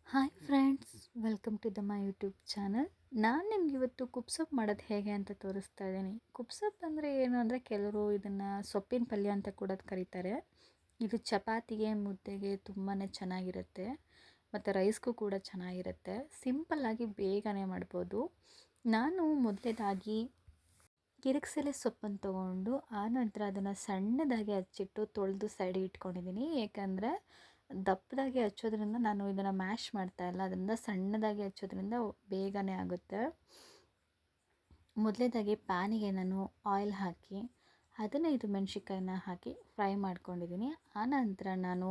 Hi friends, welcome to my YouTube channel. ನಾನು ನಿಮ್ಗೆ ಇವತ್ತು ಕುಬ್ಸೊಪ್ಪು ಮಾಡೋದು ಹೇಗೆ ಅಂತ ತೋರಿಸ್ತಾ ಇದ್ದೀನಿ. ಕುಬ್ಸೊಪ್ಪು ಅಂದರೆ ಏನು ಅಂದರೆ ಕೆಲವರು ಇದನ್ನು ಸೊಪ್ಪಿನ ಪಲ್ಯ ಅಂತ ಕೂಡ ಕರೀತಾರೆ. ಇದು ಚಪಾತಿಗೆ ಮುದ್ದೆಗೆ ತುಂಬಾ ಚೆನ್ನಾಗಿರುತ್ತೆ ಮತ್ತು ರೈಸ್ಗೂ ಕೂಡ ಚೆನ್ನಾಗಿರುತ್ತೆ. ಸಿಂಪಲ್ಲಾಗಿ ಬೇಗನೆ ಮಾಡ್ಬೋದು. ನಾನು ಮೊದಲೇದಾಗಿ ಕಿರಿಕ್ಸಲೆ ಸೊಪ್ಪನ್ನು ತೊಗೊಂಡು ಆನಂತರ ಅದನ್ನು ಸಣ್ಣದಾಗಿ ಹಚ್ಚಿಟ್ಟು ತೊಳೆದು ಸೈಡಿಗೆ ಇಟ್ಕೊಂಡಿದ್ದೀನಿ. ಏಕೆಂದರೆ ದಪ್ಪದಾಗಿ ಹಚ್ಚೋದ್ರಿಂದ ನಾನು ಇದನ್ನು ಮ್ಯಾಶ್ ಮಾಡ್ತಾ ಇಲ್ಲ, ಅದರಿಂದ ಸಣ್ಣದಾಗಿ ಹಚ್ಚೋದ್ರಿಂದ ಬೇಗನೆ ಆಗುತ್ತೆ. ಮೊದಲೇದಾಗಿ ಪ್ಯಾನಿಗೆ ನಾನು ಆಯಿಲ್ ಹಾಕಿ 15 ಮೆಣಸಿನ್ಕಾಯಿನ ಹಾಕಿ ಫ್ರೈ ಮಾಡ್ಕೊಂಡಿದ್ದೀನಿ. ಆನಂತರ ನಾನು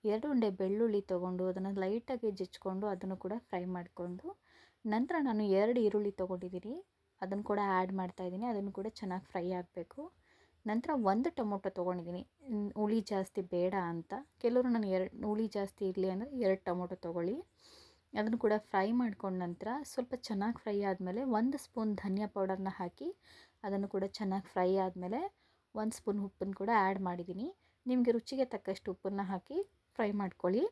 2 ಉಂಡೆ ಬೆಳ್ಳುಳ್ಳಿ ತೊಗೊಂಡು ಅದನ್ನು ಲೈಟಾಗಿ ಜಜ್ಜಿಕೊಂಡು ಅದನ್ನು ಕೂಡ ಫ್ರೈ ಮಾಡಿಕೊಂಡು, ನಂತರ ನಾನು 2 ಈರುಳ್ಳಿ ತೊಗೊಂಡಿದ್ದೀನಿ, ಅದನ್ನು ಕೂಡ ಆ್ಯಡ್ ಮಾಡ್ತಾಯಿದ್ದೀನಿ. ಅದನ್ನು ಕೂಡ ಚೆನ್ನಾಗಿ ಫ್ರೈ ಆಗಬೇಕು. ನಂತರ 1 ಟೊಮೊಟೊ ತೊಗೊಂಡಿದ್ದೀನಿ, ಹುಳಿ ಜಾಸ್ತಿ ಬೇಡ ಅಂತ. ಕೆಲವರು ನಾನು ಹುಳಿ ಜಾಸ್ತಿ ಇರಲಿ ಅಂದರೆ 2 ಟೊಮೊಟೊ ತೊಗೊಳ್ಳಿ. ಅದನ್ನು ಕೂಡ ಫ್ರೈ ಮಾಡ್ಕೊಂಡ ನಂತರ ಸ್ವಲ್ಪ ಚೆನ್ನಾಗಿ ಫ್ರೈ ಆದಮೇಲೆ 1 ಸ್ಪೂನ್ ಧನಿಯಾ ಪೌಡರ್ನ ಹಾಕಿ ಅದನ್ನು ಕೂಡ ಚೆನ್ನಾಗಿ ಫ್ರೈ ಆದಮೇಲೆ 1 ಸ್ಪೂನ್ ಉಪ್ಪನ್ನು ಕೂಡ ಆ್ಯಡ್ ಮಾಡಿದ್ದೀನಿ. ನಿಮಗೆ ರುಚಿಗೆ ತಕ್ಕಷ್ಟು ಉಪ್ಪನ್ನು ಹಾಕಿ ಫ್ರೈ ಮಾಡ್ಕೊಳ್ಳಿ.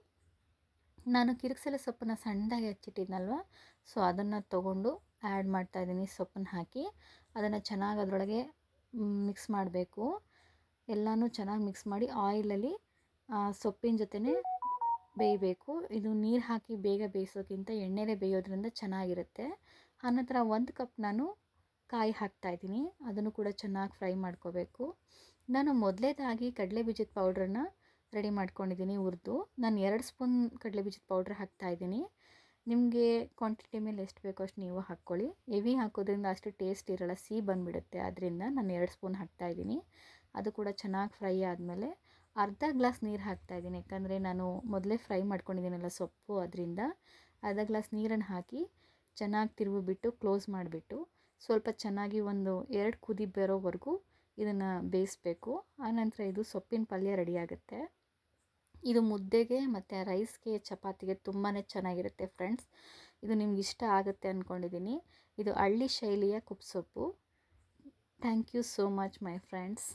ನಾನು ಕಿರಿಕ್ಸಲೆ ಸೊಪ್ಪನ್ನು ಸಣ್ಣದಾಗಿ ಹಚ್ಚಿಟ್ಟಿದ್ನಲ್ವ, ಸೊ ಅದನ್ನು ತೊಗೊಂಡು ಆ್ಯಡ್ ಮಾಡ್ತಾಯಿದ್ದೀನಿ. ಸೊಪ್ಪನ್ನು ಹಾಕಿ ಅದನ್ನು ಚೆನ್ನಾಗಿ ಅದರೊಳಗೆ ಮಿಕ್ಸ್ ಮಾಡಬೇಕು. ಎಲ್ಲನೂ ಚೆನ್ನಾಗಿ ಮಿಕ್ಸ್ ಮಾಡಿ ಆಯಿಲಲ್ಲಿ ಸೊಪ್ಪಿನ ಜೊತೆನೇ ಬೇಯಬೇಕು. ಇದು ನೀರು ಹಾಕಿ ಬೇಗ ಬೇಯಿಸೋಕ್ಕಿಂತ ಎಣ್ಣೆಲೇ ಬೇಯೋದ್ರಿಂದ ಚೆನ್ನಾಗಿರುತ್ತೆ. ಆನಂತರ 1 ಕಪ್ ನಾನು ಕಾಯಿ ಹಾಕ್ತಾಯಿದ್ದೀನಿ, ಅದನ್ನು ಕೂಡ ಚೆನ್ನಾಗಿ ಫ್ರೈ ಮಾಡ್ಕೋಬೇಕು. ನಾನು ಮೊದಲೇದಾಗಿ ಕಡಲೆಬೀಜದ ಪೌಡ್ರನ್ನು ರೆಡಿ ಮಾಡ್ಕೊಂಡಿದ್ದೀನಿ ಹುರಿದು. ನಾನು 2 ಸ್ಪೂನ್ ಕಡಲೆಬೀಜದ ಪೌಡ್ರ್ ಹಾಕ್ತಾಯಿದ್ದೀನಿ. ನಿಮಗೆ ಕ್ವಾಂಟಿಟಿ ಮೇಲೆ ಎಷ್ಟು ಬೇಕೋ ಅಷ್ಟು ನೀವು ಹಾಕ್ಕೊಳ್ಳಿ. ಹೆವಿ ಹಾಕೋದ್ರಿಂದ ಅಷ್ಟು ಟೇಸ್ಟ್ ಇರೋಲ್ಲ, ಸಿಹಿ ಬಂದುಬಿಡುತ್ತೆ. ಆದ್ದರಿಂದ ನಾನು 2 ಸ್ಪೂನ್ ಹಾಕ್ತಾಯಿದ್ದೀನಿ. ಅದು ಕೂಡ ಚೆನ್ನಾಗಿ ಫ್ರೈ ಆದಮೇಲೆ ಅರ್ಧ ಗ್ಲಾಸ್ ನೀರು ಹಾಕ್ತಾಯಿದ್ದೀನಿ. ಯಾಕಂದರೆ ನಾನು ಮೊದಲೇ ಫ್ರೈ ಮಾಡ್ಕೊಂಡಿದ್ದೀನಲ್ಲ ಸೊಪ್ಪು, ಅದರಿಂದ ಅರ್ಧ ಗ್ಲಾಸ್ ನೀರನ್ನು ಹಾಕಿ ಚೆನ್ನಾಗಿ ತಿರುಗಿಬಿಟ್ಟು ಕ್ಲೋಸ್ ಮಾಡಿಬಿಟ್ಟು ಸ್ವಲ್ಪ ಚೆನ್ನಾಗಿ ಒಂದು 2 ಕುದಿ ಬರೋವರೆಗೂ ಇದನ್ನು ಬೇಯಿಸಬೇಕು. ಆನಂತರ ಇದು ಸೊಪ್ಪಿನ ಪಲ್ಯ ರೆಡಿಯಾಗುತ್ತೆ. ಇದು ಮುದ್ದೆಗೆ ಮತ್ತು ರೈಸ್ಗೆ, ಚಪಾತಿಗೆ ತುಂಬಾ ಚೆನ್ನಾಗಿರುತ್ತೆ ಫ್ರೆಂಡ್ಸ್. ಇದು ನಿಮ್ಗೆ ಇಷ್ಟ ಆಗುತ್ತೆ ಅಂದ್ಕೊಂಡಿದ್ದೀನಿ. ಇದು ಹಳ್ಳಿ ಶೈಲಿಯ ಕುಬ್ಸೊಪ್ಪು. Thank you so much my friends.